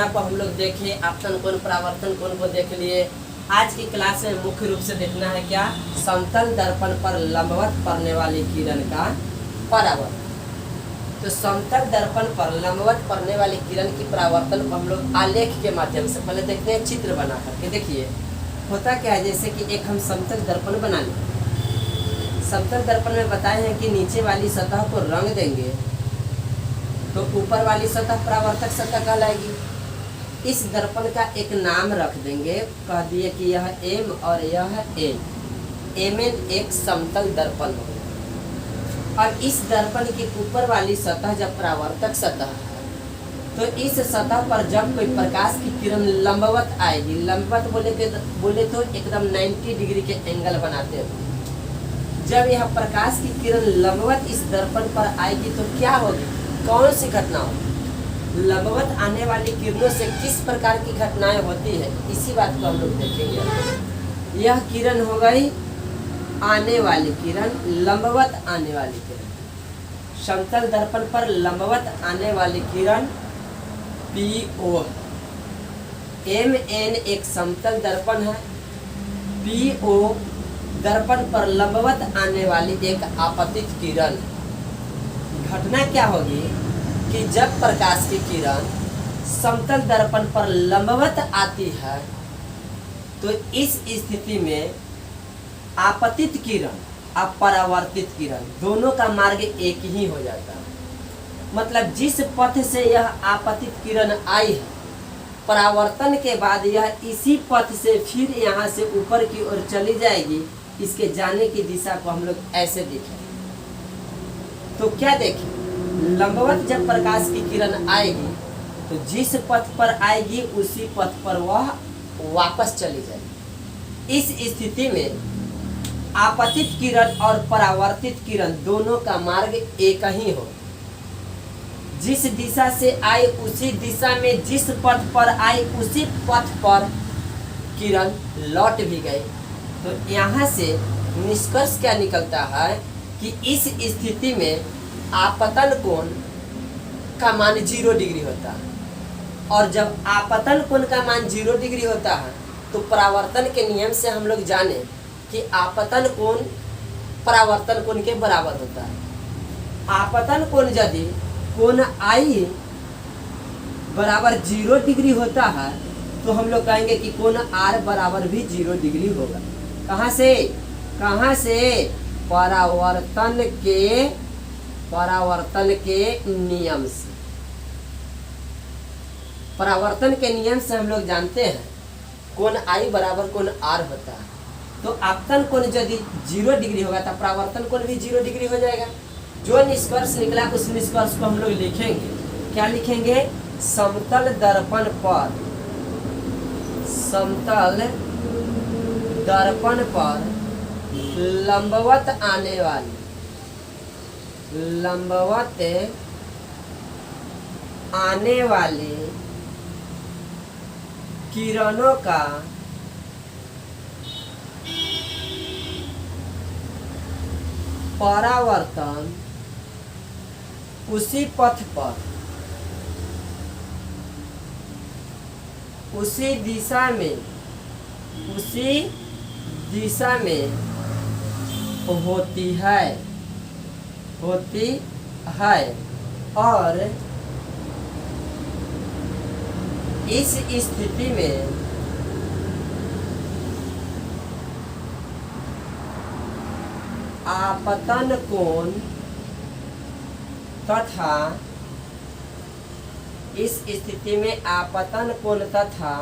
घटना को हम लोग देखे, आपतन कोण परावर्तन कोण को देख लिए। आज की क्लास में मुख्य रूप से देखना है क्या, समतल दर्पण पर लंबवत पड़ने वाली किरण का परावर्तन। तो समतल दर्पण पर लंबवत पड़ने वाली किरण की परावर्तन को हम लोग आलेख के माध्यम से पहले देखते हैं, चित्र बना करके। देखिए होता क्या है, जैसे कि एक हम समतल दर्पण बना लें। समतल दर्पण में बताए हैं कि नीचे वाली सतह को रंग देंगे तो ऊपर वाली सतह परावर्तक सतह कहलाएगी। इस दर्पण का एक नाम रख देंगे, कह दिए कि यह एम और यह एन। एमएन एक समतल दर्पण हो। और इस दर्पण की ऊपर वाली सतह जब परावर्तक सतह है तो इस सतह पर जब कोई प्रकाश की किरण लंबवत आएगी, लंबवत बोले तो एकदम 90 डिग्री के एंगल बनाते हैं। जब यह प्रकाश की किरण लंबवत इस दर्पण पर आएगी तो क्या होगी, कौन सी घटना होगी, लंबवत आने वाली किरणों से किस प्रकार की घटनाएं होती है, इसी बात को हम लोग देखेंगे। यह किरण हो गई आने वाली किरण, लंबवत आने वाली किरण। समतल दर्पण पर लंबवत आने वाली किरण PO। MN एक समतल दर्पण है, PO दर्पण पर लंबवत आने वाली एक आपतित किरण। घटना क्या होगी कि जब प्रकाश की किरण समतल दर्पण पर लंबवत आती है तो इस स्थिति में आपतित किरण और परावर्तित किरण दोनों का मार्ग एक ही हो जाता है। मतलब जिस पथ से यह आपतित किरण आई है, परावर्तन के बाद यह इसी पथ से फिर यहाँ से ऊपर की ओर चली जाएगी। इसके जाने की दिशा को हम लोग ऐसे देखें तो क्या देखें, लंबवत जब प्रकाश की किरण आएगी तो जिस पथ पर आएगी उसी पथ पर वह वापस चली जाएगी। इस स्थिति में आपतित किरण और परावर्तित किरण दोनों का मार्ग एक ही हो। जिस दिशा से आए उसी दिशा में, जिस पथ पर आए उसी पथ पर किरण लौट भी गई। तो यहाँ से निष्कर्ष क्या निकलता है कि इस स्थिति में आपतन कोण का मान 0 डिग्री होता है। और जब आपतन कोण का मान 0 डिग्री होता है तो परावर्तन के नियम से हम लोग जाने कि आपतन कोण परावर्तन कोण के बराबर होता है। आपतन कोण यदि कोण आई बराबर 0 डिग्री होता है तो हम लोग कहेंगे कि कोण R बराबर भी 0 डिग्री होगा। कहाँ से परावर्तन के नियम से। परावर्तन के नियम से हम लोग जानते हैं कोण I बराबर कोण R होता है। तो आपतन कोण यदि 0 डिग्री होगा तो परावर्तन कोण भी 0 डिग्री हो जाएगा। जो निष्कर्ष निकला उस निष्कर्ष को हम लोग लिखेंगे। क्या लिखेंगे, समतल दर्पण पर लंबवत आने वाली किरणों का परावर्तन उसी पथ पर, उसी दिशा में होती है और इस स्थिति में आपतन कोण तथा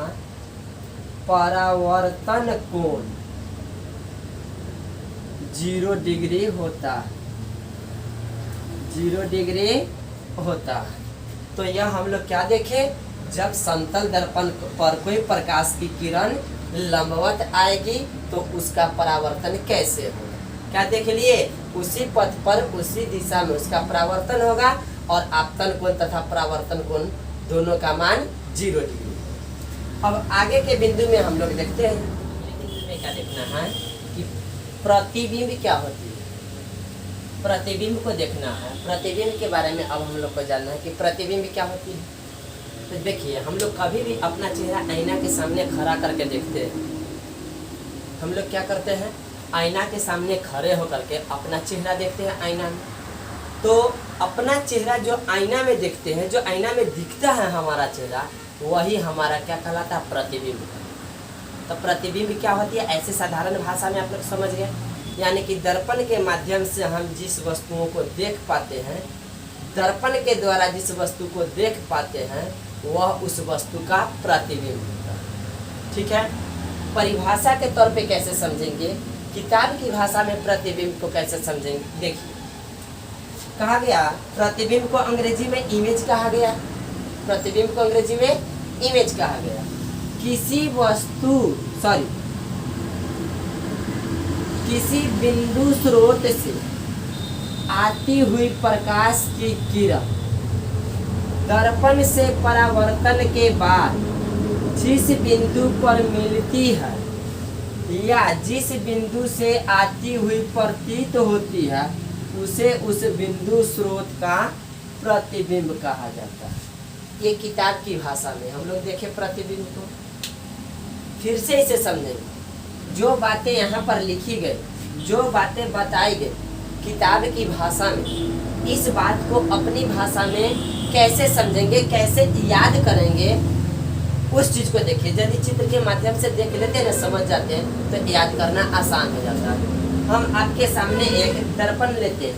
परावर्तन कोण 0 डिग्री होता है। तो यह हम लोग क्या देखे, जब समतल दर्पण पर कोई प्रकाश की किरण लंबवत आएगी तो उसका परावर्तन कैसे होगा। क्या देख लिए, उसी पथ पर उसी दिशा में उसका परावर्तन होगा और आपतन कोण तथा परावर्तन कोण दोनों का मान 0 डिग्री। अब आगे के बिंदु में हम लोग देखते हैं, बिंदु में क्या देखना है कि प्रतिबिंब क्या होती है। प्रतिबिंब को देखना है। प्रतिबिंब के बारे में अब हम लोग को जानना है कि प्रतिबिंब क्या होती है। तो देखिए हम लोग कभी भी अपना चेहरा आईना के सामने खड़ा करके देखते हैं। हम लोग क्या करते हैं, आईना के सामने खड़े होकर के अपना चेहरा देखते हैं आईना में। तो अपना चेहरा जो आईना में देखते हैं, जो आईना में दिखता है हमारा चेहरा, वही हमारा क्या कहलाता है, प्रतिबिंब। तो प्रतिबिंब क्या होती है, ऐसे साधारण भाषा में आप लोग समझ गए। यानी कि दर्पण के माध्यम से हम जिस वस्तुओं को देख पाते हैं, दर्पण के द्वारा जिस वस्तु को देख पाते हैं, वह उस वस्तु का प्रतिबिंब होता है। ठीक है। परिभाषा के तौर पे कैसे समझेंगे, किताब की भाषा में प्रतिबिंब को कैसे समझेंगे। देखिए कहा गया प्रतिबिंब को अंग्रेजी में इमेज कहा गया। प्रतिबिंब को अंग्रेजी में इमेज कहा गया। किसी बिंदु स्रोत से आती हुई प्रकाश की किरण दर्पण से परावर्तन के बाद जिस बिंदु पर मिलती है या जिस बिंदु से आती हुई प्रतीत होती है, उसे उस बिंदु स्रोत का प्रतिबिंब कहा जाता है। ये किताब की भाषा में हम लोग देखें प्रतिबिंब को, फिर से इसे समझेंगे। जो बातें यहाँ पर लिखी गई, जो बातें बताई गई किताब की भाषा में, इस बात को अपनी भाषा में कैसे समझेंगे, कैसे याद करेंगे, उस चीज को देखिए। यदि चित्र के माध्यम से देख लेते हैं ना, समझ जाते हैं, तो याद करना आसान हो जाता है। हम आपके सामने एक दर्पण लेते हैं,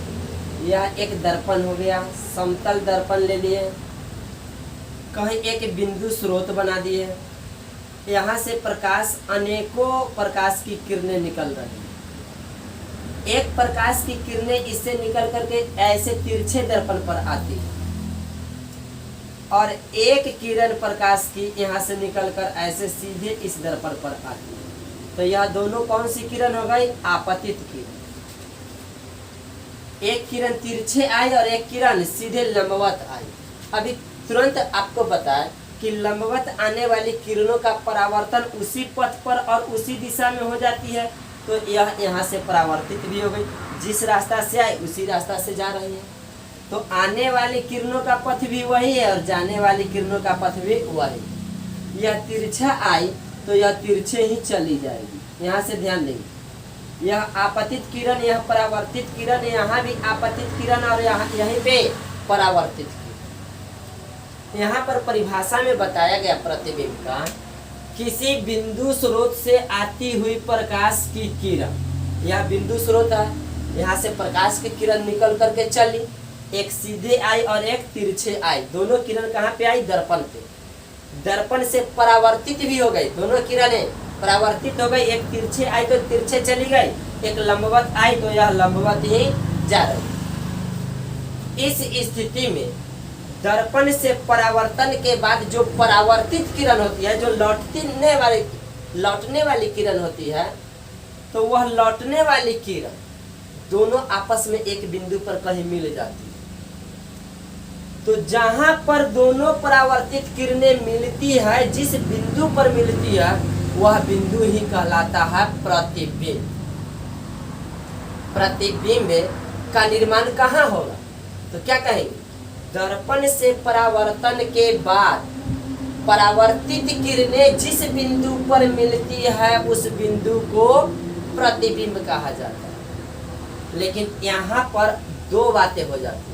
यह एक दर्पण हो गया, समतल दर्पण ले लिए, कहीं एक बिंदु स्रोत बना दिए, यहाँ से प्रकाश, अनेकों प्रकाश की किरणें निकल रही हैं। एक प्रकाश की किरणें इससे निकल करके ऐसे तिरछे दर्पण पर आती है, और एक किरण प्रकाश की यहाँ से निकलकर ऐसे सीधे इस दर्पण पर आती है। तो यह दोनों कौन सी किरण हो गई, आपतित किरण। एक किरण तिरछे आई और एक किरण सीधे लंबवत आई। अभी तुरंत आपको बताएं कि लंबवत आने वाली किरणों का परावर्तन उसी पथ पर और उसी दिशा में हो जाती है, तो यह यहाँ से परावर्तित भी हो गई। जिस रास्ता से आई उसी रास्ता से जा रही है, तो आने वाली किरणों का पथ भी वही है और जाने वाली किरणों का पथ भी वही। यह तिरछा आई तो यह तिरछे ही चली जाएगी। यहाँ से ध्यान देंगे, यह आपतित किरण, यह परावर्तित किरण, यहाँ भी आपतित किरण और यहाँ यहीं पे परावर्तित किरण। यहाँ पर परिभाषा में बताया गया प्रतिबिंब का, किसी बिंदु स्रोत से आती हुई प्रकाश की किरण, यह बिंदु स्रोत है, यहाँ से प्रकाश की किरण निकल करके चली, एक सीधे आई और एक तिरछे आई। दोनों किरण कहाँ पे आई, दर्पण पे। दर्पण से परावर्तित भी हो गई, दोनों किरणें परावर्तित हो गई। एक तिरछे आई तो तिरछे चली गई, एक लंबवत आई तो यह लंबवत ही जा रही। इस स्थिति में दर्पण से परावर्तन के बाद जो परावर्तित किरण होती है, जो लौटने वाली किरण होती है, तो वह लौटने वाली किरण दोनों आपस में एक बिंदु पर कहीं मिल जाती है। तो जहां पर दोनों परावर्तित किरणें मिलती है, जिस बिंदु पर मिलती है, वह बिंदु ही कहलाता है प्रतिबिंब। प्रतिबिंब का निर्माण कहाँ होगा, तो क्या कहेंगे, दर्पण से परावर्तन के बाद परावर्तित किरणें जिस बिंदु पर मिलती है, उस बिंदु को प्रतिबिंब कहा जाता है। लेकिन यहाँ पर दो बातें हो जाती हैं।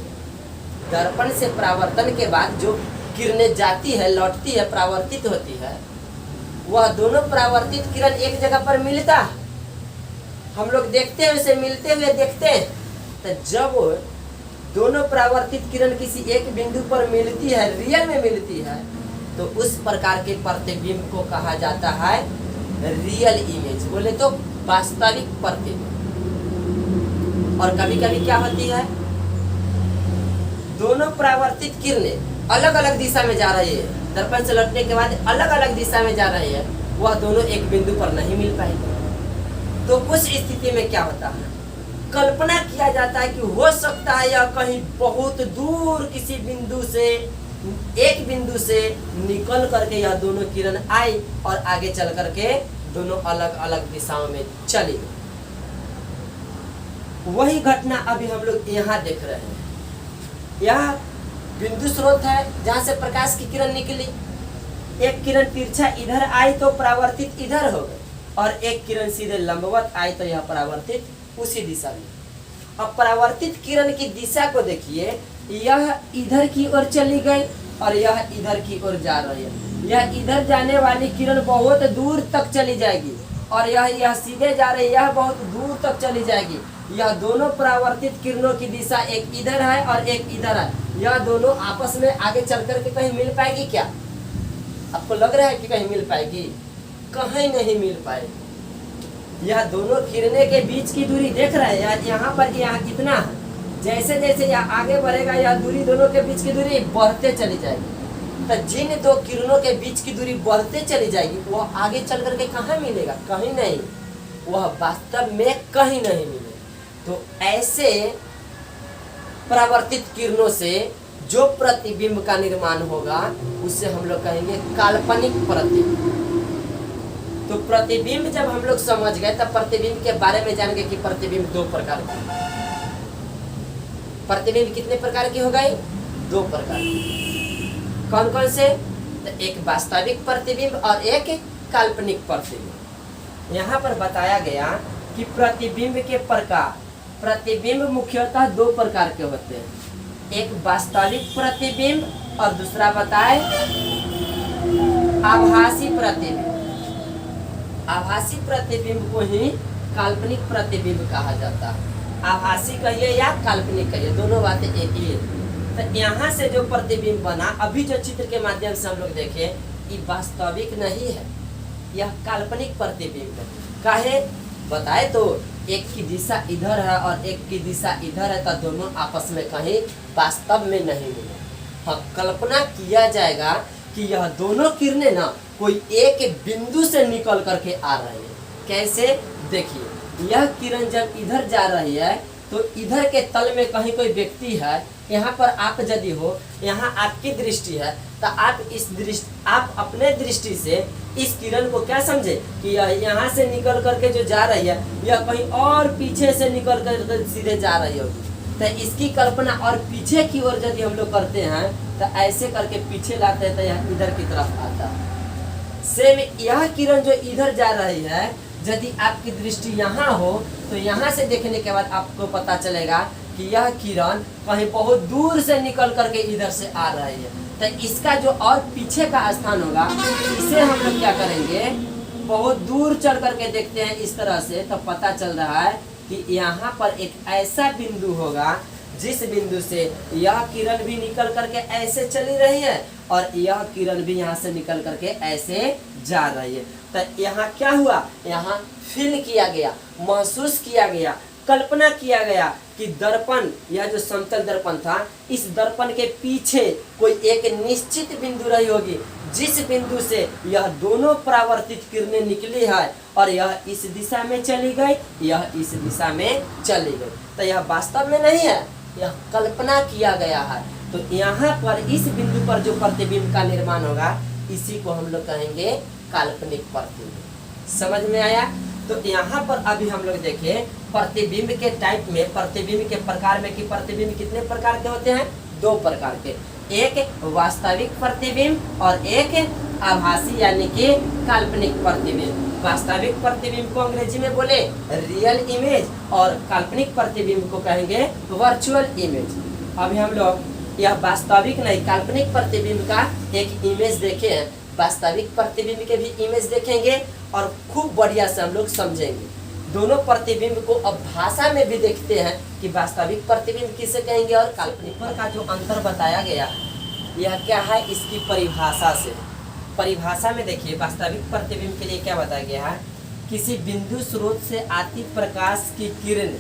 दर्पण से परावर्तन के बाद जो किरणें जाती है, लौटती है, परावर्तित होती है, वह दोनों परावर्तित किरण एक जगह पर मिलता है, हम लोग देखते हैं, उसे मिलते हुए देखते हैं। तो जब दोनों परावर्तित किरण किसी एक बिंदु पर मिलती है, रियल में मिलती है, तो उस प्रकार के प्रतिबिंब को कहा जाता है रियल इमेज, बोले तो वास्तविक प्रतिबिंब। और कभी कभी क्या होती है, दोनों परावर्तित किरणें अलग अलग दिशा में जा रही है, दर्पण से लौटने के बाद अलग अलग दिशा में जा रही है, वह दोनों एक बिंदु पर नहीं मिल पाएंगे। तो उस स्थिति में क्या होता है, कल्पना किया जाता है कि हो सकता है यह कहीं बहुत दूर किसी बिंदु से, एक बिंदु से निकल करके यह दोनों किरण आई और आगे चल करके दोनों अलग अलग दिशाओं में चली गई। वही घटना अभी हम लोग यहाँ देख रहे हैं। यह बिंदु स्रोत है जहाँ से प्रकाश की किरण निकली। एक किरण तिरछा इधर आई तो परावर्तित इधर हो गई, और एक किरण सीधे लंबवत आई तो यह परावर्तित उसी दिशा में। अब परावर्तित किरण की दिशा को देखिए, यह इधर की ओर चली गई और यह इधर की ओर जा रही है। यह इधर जाने वाली किरण बहुत दूर तक चली जाएगी और यह सीधे जा रही है, यह बहुत दूर तक चली जाएगी। यह दोनों परावर्तित किरणों की दिशा एक इधर है और एक इधर है। यह दोनों आपस में आगे चल करके कहीं मिल पाएगी क्या? आपको लग रहा है कि कहीं मिल पाएगी? कहीं नहीं मिल पाएगी। यह दोनों किरणें के बीच की दूरी देख रहे हैं, यहाँ पर यहाँ कितना है। जैसे जैसे यह आगे बढ़ेगा, यह दूरी दोनों के बीच की दूरी बढ़ते चली जाएगी। तो जिन दो किरणों के बीच की दूरी बढ़ते चली जाएगी, वह आगे चल करके कहाँ मिलेगा? कहीं नहीं, वह वास्तव में कहीं नहीं मिलेगा। तो ऐसे परावर्तित किरणों से जो प्रतिबिंब का निर्माण होगा उससे हम लोग कहेंगे काल्पनिक प्रतिबिंब। तो प्रतिबिंब जब हम लोग समझ गए तब प्रतिबिंब के बारे में जान गए कि प्रतिबिंब दो प्रकार के। प्रतिबिंब कितने प्रकार के हो गए? दो प्रकार के। कौन कौन से? तो एक वास्तविक प्रतिबिंब और एक काल्पनिक प्रतिबिंब। यहाँ पर बताया गया कि प्रतिबिंब के प्रकार, प्रतिबिंब मुख्यतः दो प्रकार के होते हैं। एक वास्तविक प्रतिबिंब और दूसरा बताए आभासी प्रतिबिंब। आभासी प्रतिबिंब को ही काल्पनिक प्रतिबिंब कहा जाता है। आभासी कहिए या काल्पनिक कहिए, दोनों बातें एक ही है। तो यहाँ से जो प्रतिबिंब बना, अभी जो चित्र के माध्यम से हम लोग देखें, ये वास्तविक नहीं है, यह काल्पनिक प्रतिबिंब है। काहे बताए तो एक की दिशा इधर है और एक की दिशा इधर है, तो दोनों आपस में कहीं वास्तव में नहीं मिले। हाँ, कल्पना किया जाएगा कि यह दोनों किरणें ना कोई एक बिंदु से निकल करके आ रही है। कैसे? देखिए, यह किरण जब इधर जा रही है तो इधर के तल में कहीं कोई व्यक्ति है। यहाँ पर आप यदि हो, यहाँ आपकी दृष्टि है, तो आप अपने दृष्टि से इस किरण को क्या समझे कि यह यहाँ से निकल करके जो जा रही है, यह कहीं और पीछे से निकल कर सीधे जा रही होगी। तो इसकी कल्पना और पीछे की ओर यदि हम लोग करते हैं तो ऐसे करके पीछे लाते हैं तो यह इधर की तरफ आता है। सेम यह किरण जो इधर जा रही है, यदि आपकी दृष्टि यहाँ हो तो यहाँ से देखने के बाद आपको पता चलेगा कि यह किरण कहीं बहुत दूर से निकल करके इधर से आ रही है। तो इसका जो और पीछे का स्थान होगा, इसे हम लोग क्या करेंगे, बहुत दूर चल करके देखते हैं इस तरह से, तो पता चल रहा है कि यहाँ पर एक ऐसा बिंदु होगा जिस बिंदु से यह किरण भी निकल करके ऐसे चली रही है और यह किरण भी यहाँ से निकल करके ऐसे जा रही है। तो यहाँ क्या हुआ, यहाँ फील किया गया, महसूस किया गया, कल्पना किया गया कि दर्पण, यह जो समतल दर्पण था, इस दर्पण के पीछे कोई एक निश्चित बिंदु रही होगी जिस बिंदु से यह दोनों परावर्तित किरणें निकली है और यह इस दिशा में चली गई, यह इस दिशा में चली गई। तो यह वास्तव में नहीं है, यह कल्पना किया गया है। तो यहाँ पर इस बिंदु पर जो प्रतिबिंब का निर्माण होगा, इसी को हम लोग कहेंगे काल्पनिक प्रतिबिंब। समझ में आया? तो यहाँ पर अभी हम लोग देखें प्रतिबिंब के टाइप में, प्रतिबिंब के प्रकार में कि प्रतिबिंब कितने प्रकार के होते हैं? दो प्रकार के, एक वास्तविक प्रतिबिंब और एक आभासी यानी कि काल्पनिक प्रतिबिंब। वास्तविक प्रतिबिंब को अंग्रेजी में बोले रियल इमेज और काल्पनिक प्रतिबिंब को कहेंगे वर्चुअल इमेज। अभी हम लोग यह वास्तविक नहीं काल्पनिक प्रतिबिंब का एक इमेज देखे हैं, वास्तविक प्रतिबिंब के भी इमेज देखेंगे और खूब बढ़िया से हम लोग समझेंगे। दोनों प्रतिबिंब को अब भाषा में भी देखते हैं कि वास्तविक प्रतिबिंब किसे कहेंगे और काल्पनिक का जो अंतर बताया गया, यह क्या है, इसकी परिभाषा से। परिभाषा में देखिए, वास्तविक प्रतिबिंब के लिए क्या बताया गया है, किसी बिंदु स्रोत से आती प्रकाश की किरण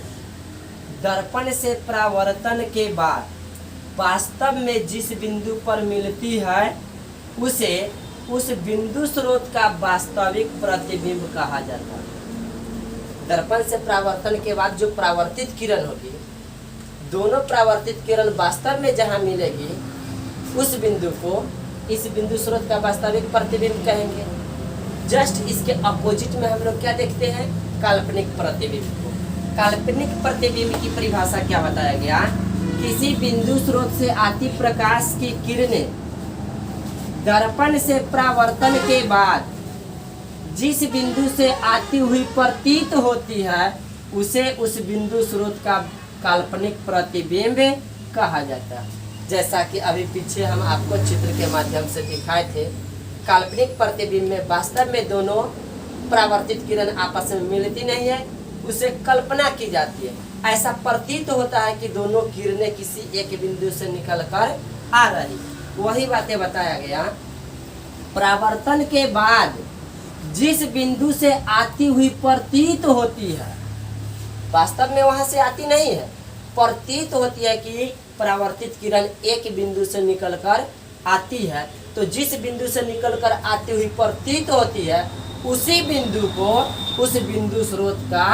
दर्पण से परावर्तन के बाद वास्तव में जिस बिंदु पर मिलती है उसे उस बिंदु स्रोत का वास्तविक प्रतिबिंब कहा जाता है। दर्पण से परावर्तन के बाद जो परावर्तित किरण होगी, दोनों परावर्तित किरण वास्तव में जहाँ मिलेगी उस बिंदु को इस बिंदु स्रोत का वास्तविक प्रतिबिंब कहेंगे। जस्ट इसके अपोजिट में हम लोग क्या देखते हैं, काल्पनिक प्रतिबिंब को। काल्पनिक प्रतिबिंब की परिभाषा क्या बताया गया किसी बिंदु स्रोत से आती प्रकाश की किरणें दर्पण से परावर्तन के बाद जिस बिंदु से आती हुई प्रतीत होती है उसे उस बिंदु स्रोत का काल्पनिक प्रतिबिंब कहा जाता है। जैसा कि अभी पीछे हम आपको चित्र के माध्यम से दिखाए थे, काल्पनिक प्रतिबिंब में वास्तव में दोनों परावर्तित किरण आपस में मिलती नहीं है, उसे कल्पना की जाती है। ऐसा प्रतीत होता है कि दोनों किरणें किसी एक बिंदु से निकलकर आ रही। वही बातें बताया गया। परावर्तन के बाद जिस बिंदु से आती हुई प्रतीत होती है, वास्तव में वहां से आती नहीं है, प्रतीत होती है कि परावर्तित किरण एक बिंदु से निकलकर आती है, तो जिस बिंदु से निकलकर आती हुई प्रतीत होती है उसी बिंदु को उस बिंदु स्रोत का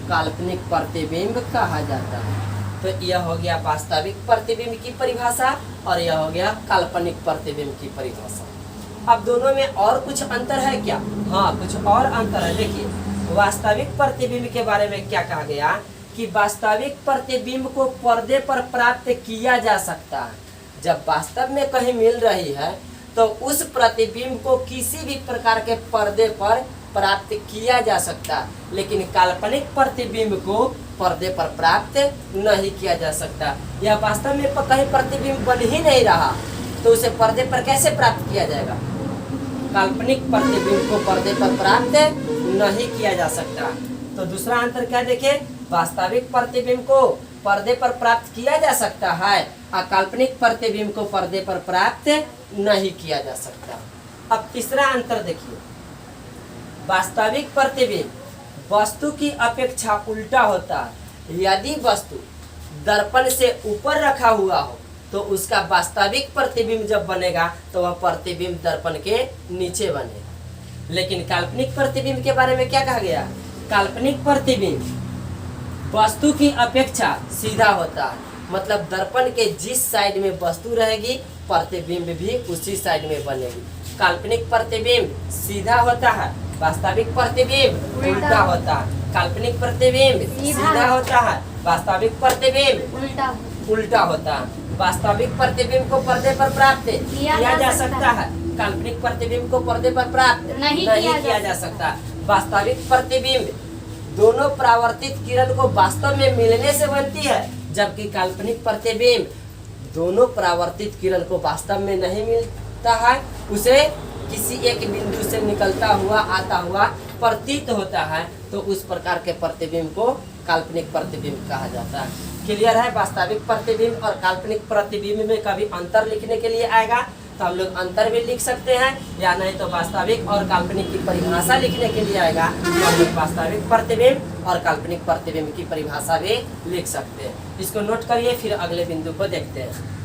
काल्पनिक प्रतिबिंब कहा जाता है। तो यह हो गया वास्तविक प्रतिबिंब की परिभाषा और यह हो गया काल्पनिक प्रतिबिंब की परिभाषा। अब दोनों में और कुछ अंतर है क्या? हाँ, कुछ और अंतर है। देखिए, वास्तविक प्रतिबिंब के बारे में क्या कहा गया कि वास्तविक प्रतिबिंब को पर्दे पर प्राप्त किया जा सकता है। जब वास्तव में कहीं मिल रही है तो उस प्रतिबिंब को किसी भी प्रकार के पर्दे पर प्राप्त किया जा सकता है, लेकिन काल्पनिक प्रतिबिंब को पर्दे पर प्राप्त नहीं किया जा सकता। यह वास्तव में कहीं प्रतिबिंब बन ही नहीं रहा तो उसे पर्दे पर कैसे प्राप्त किया जाएगा? काल्पनिक प्रतिबिंब को पर्दे पर प्राप्त नहीं किया जा सकता। तो दूसरा अंतर क्या देखे? वास्तविक प्रतिबिंब को पर्दे पर प्राप्त किया जा सकता है और काल्पनिक प्रतिबिंब को पर्दे पर प्राप्त नहीं किया जा सकता। अब तीसरा अंतर देखिए, वास्तविक प्रतिबिंब वस्तु की अपेक्षा उल्टा होता है। यदि वस्तु दर्पण से ऊपर रखा हुआ हो तो उसका वास्तविक प्रतिबिंब जब बनेगा तो वह प्रतिबिंब दर्पण के नीचे बनेगा। लेकिन काल्पनिक प्रतिबिंब के बारे में क्या कहा गया? काल्पनिक प्रतिबिंब वस्तु की अपेक्षा सीधा होता है, मतलब दर्पण के जिस साइड में वस्तु रहेगी प्रतिबिंब भी उसी साइड में बनेगी। काल्पनिक प्रतिबिंब सीधा होता है, वास्तविक प्रतिबिंब उल्टा होता है। काल्पनिक प्रतिबिंब सीधा होता है, वास्तविक प्रतिबिंब उल्टा होता है। वास्तविक प्रतिबिंब को पर्दे पर प्राप्त किया जा सकता है, काल्पनिक प्रतिबिंब को पर्दे पर प्राप्त नहीं किया जा सकता। वास्तविक प्रतिबिंब दोनों परावर्तित किरण को वास्तव में मिलने से बनती है, जबकि काल्पनिक प्रतिबिंब दोनों परावर्तित किरण को वास्तव में नहीं मिलता है, उसे किसी एक बिंदु से निकलता हुआ आता हुआ प्रतीत होता है, तो उस प्रकार के प्रतिबिंब को काल्पनिक प्रतिबिंब कहा जाता है। क्लियर है? वास्तविक प्रतिबिंब और काल्पनिक प्रतिबिंब में कभी अंतर लिखने के लिए आएगा तो हम लोग अंतर भी लिख सकते हैं, या नहीं तो वास्तविक और काल्पनिक की परिभाषा लिखने के लिए आएगा तो हम लोग वास्तविक प्रतिबिंब और काल्पनिक प्रतिबिंब की परिभाषा भी लिख सकते हैं। इसको नोट करिए, फिर अगले बिंदु को देखते हैं।